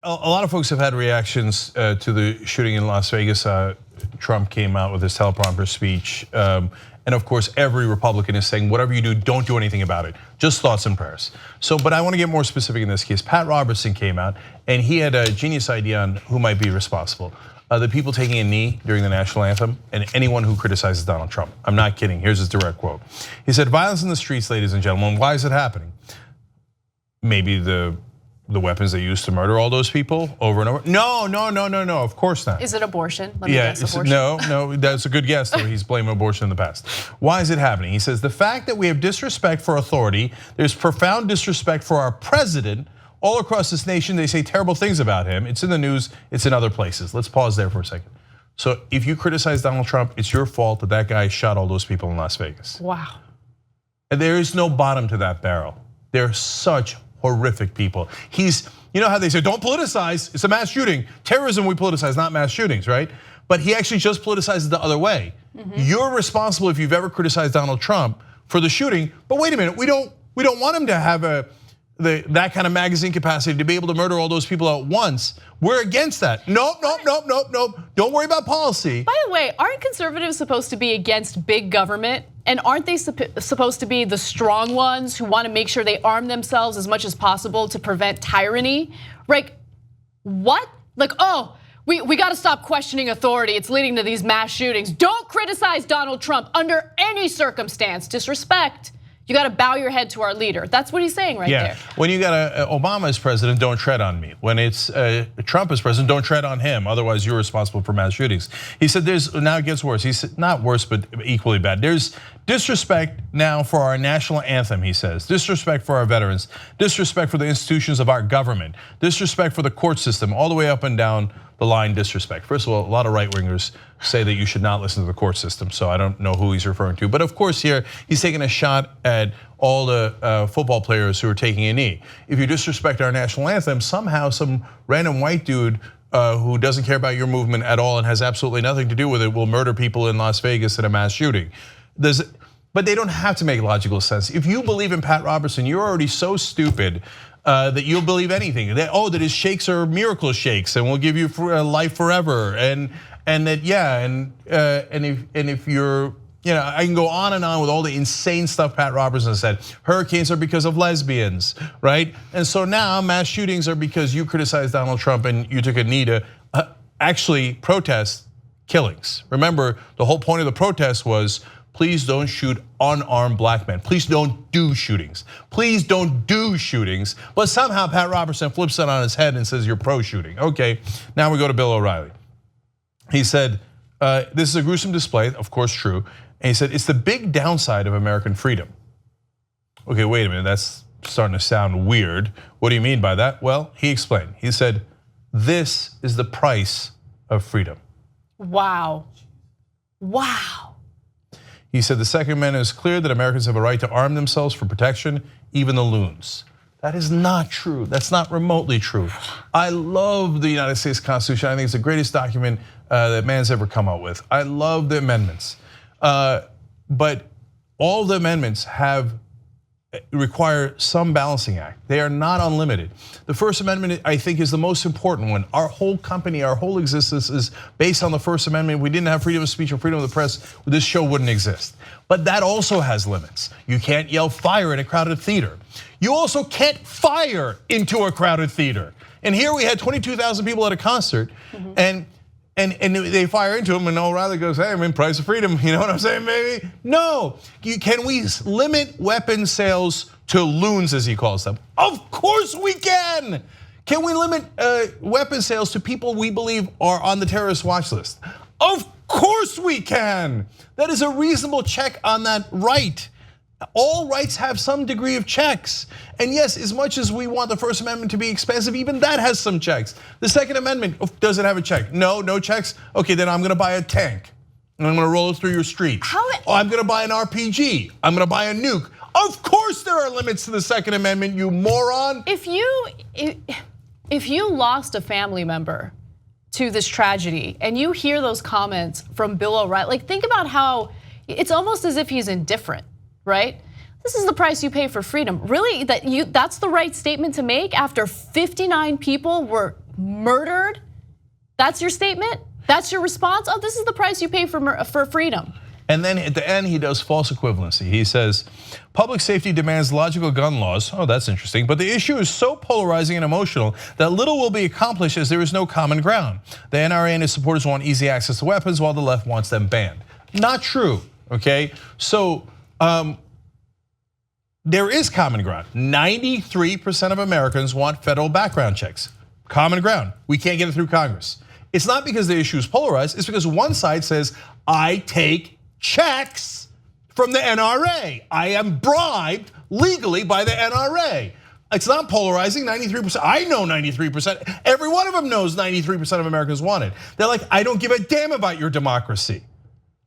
A lot of folks have had reactions to the shooting in Las Vegas. Trump came out with his teleprompter speech. And of course, every Republican is saying, whatever you do, don't do anything about it. Just thoughts and prayers. But I want to get more specific in this case. Pat Robertson came out and he had a genius idea on who might be responsible. The people taking a knee during the national anthem and anyone who criticizes Donald Trump. I'm not kidding, here's his direct quote. He said, violence in the streets, ladies and gentlemen, why is it happening? Maybe the weapons they used to murder all those people over and over. No, of course not. Is it abortion? Let me guess, abortion. No, that's a good guess though. He's blaming abortion in the past. Why is it happening? He says, the fact that we have disrespect for authority, there's profound disrespect for our president. All across this nation, they say terrible things about him. It's in the news, it's in other places. Let's pause there for a second. So if you criticize Donald Trump, it's your fault that that guy shot all those people in Las Vegas. Wow. And there is no bottom to that barrel. They're such horrific people. You know how they say, don't politicize, it's a mass shooting. Terrorism we politicize, not mass shootings, right? But he actually just politicizes the other way. You're responsible if you've ever criticized Donald Trump for the shooting, but wait a minute, we don't want him to have that kind of magazine capacity to be able to murder all those people at once. We're against that. Nope. Don't worry about policy. By the way, aren't conservatives supposed to be against big government? And aren't they supposed to be the strong ones who want to make sure they arm themselves as much as possible to prevent tyranny? Like, what? Like, oh, we got to stop questioning authority. It's leading to these mass shootings. Don't criticize Donald Trump under any circumstance. Disrespect. You got to bow your head to our leader. That's what he's saying right there. When you got Obama as president, don't tread on me. When it's Trump as president, don't tread on him. Otherwise, you're responsible for mass shootings. He said now it gets worse. He said, not worse, but equally bad. There's disrespect now for our national anthem, he says. Disrespect for our veterans. Disrespect for the institutions of our government. Disrespect for the court system, all the way up and down the line disrespect. First of all, a lot of right-wingers say that you should not listen to the court system, so I don't know who he's referring to. But of course here, he's taking a shot at all the football players who are taking a knee. If you disrespect our national anthem, somehow some random white dude who doesn't care about your movement at all and has absolutely nothing to do with it will murder people in Las Vegas in a mass shooting. But they don't have to make logical sense. If you believe in Pat Robertson, you're already so stupid that you'll believe anything. That his shakes are miracle shakes and will give you life forever. And if you're, I can go on and on with all the insane stuff Pat Robertson said. Hurricanes are because of lesbians, right? And so now mass shootings are because you criticized Donald Trump and you took a knee to actually protest killings. Remember, the whole point of the protest was, please don't shoot unarmed black men. Please don't do shootings. Please don't do shootings. But somehow Pat Robertson flips it on his head and says you're pro-shooting. Okay, now we go to Bill O'Reilly. He said, this is a gruesome display, of course true. And he said, it's the big downside of American freedom. Okay, wait a minute, that's starting to sound weird. What do you mean by that? Well, he explained. He said, this is the price of freedom. Wow. He said the Second Amendment is clear that Americans have a right to arm themselves for protection, even the loons. That is not true. That's not remotely true. I love the United States Constitution. I think it's the greatest document that man's ever come out with. I love the amendments. But all the amendments require some balancing act. They are not unlimited. The First Amendment, I think, is the most important one. Our whole company, our whole existence is based on the First Amendment. If we didn't have freedom of speech and freedom of the press, this show wouldn't exist. But that also has limits. You can't yell fire in a crowded theater. You also can't fire into a crowded theater. And here we had 22,000 people at a concert, and they fire into him, and O'Reilly goes, hey, I'm in price of freedom. You know what I'm saying, baby? No, can we limit weapon sales to loons, as he calls them? Of course we can. Can we limit weapon sales to people we believe are on the terrorist watch list? Of course we can. That is a reasonable check on that right. All rights have some degree of checks. And yes, as much as we want the First Amendment to be expensive, even that has some checks. The Second Amendment, does it have a check? No checks? Okay, then I'm gonna buy a tank and I'm gonna roll it through your street. I'm gonna buy an RPG, I'm gonna buy a nuke. Of course there are limits to the Second Amendment, you moron. If you lost a family member to this tragedy and you hear those comments from Bill O'Reilly, like think about how it's almost as if he's indifferent. Right? This is the price you pay for freedom. Really, that's the right statement to make after 59 people were murdered? That's your statement? That's your response? Oh, this is the price you pay for freedom. And then at the end, he does false equivalency. He says, public safety demands logical gun laws. Oh, that's interesting. But the issue is so polarizing and emotional that little will be accomplished as there is no common ground. The NRA and its supporters want easy access to weapons while the left wants them banned. Not true, okay? So there is common ground. 93% of Americans want federal background checks. Common ground. We can't get it through Congress. It's not because the issue is polarized, it's because one side says, I take checks from the NRA. I am bribed legally by the NRA. It's not polarizing, 93%. I know 93%. Every one of them knows 93% of Americans want it. They're like, I don't give a damn about your democracy.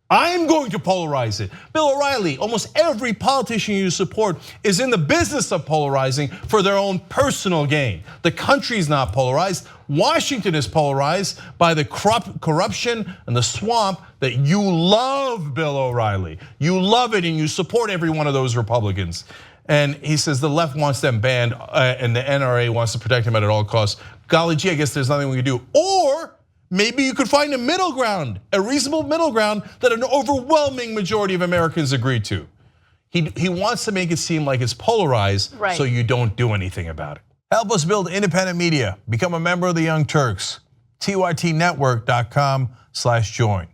I'm going to polarize it. Bill O'Reilly, almost every politician you support is in the business of polarizing for their own personal gain. The country's not polarized. Washington is polarized by the corruption and the swamp that you love, Bill O'Reilly. You love it and you support every one of those Republicans. And he says the left wants them banned and the NRA wants to protect them at all costs. Golly gee, I guess there's nothing we can do. Or maybe you could find a middle ground, a reasonable middle ground that an overwhelming majority of Americans agree to. He wants to make it seem like it's polarized, right, so you don't do anything about it. Help us build independent media. Become a member of the Young Turks. TYTnetwork.com/join.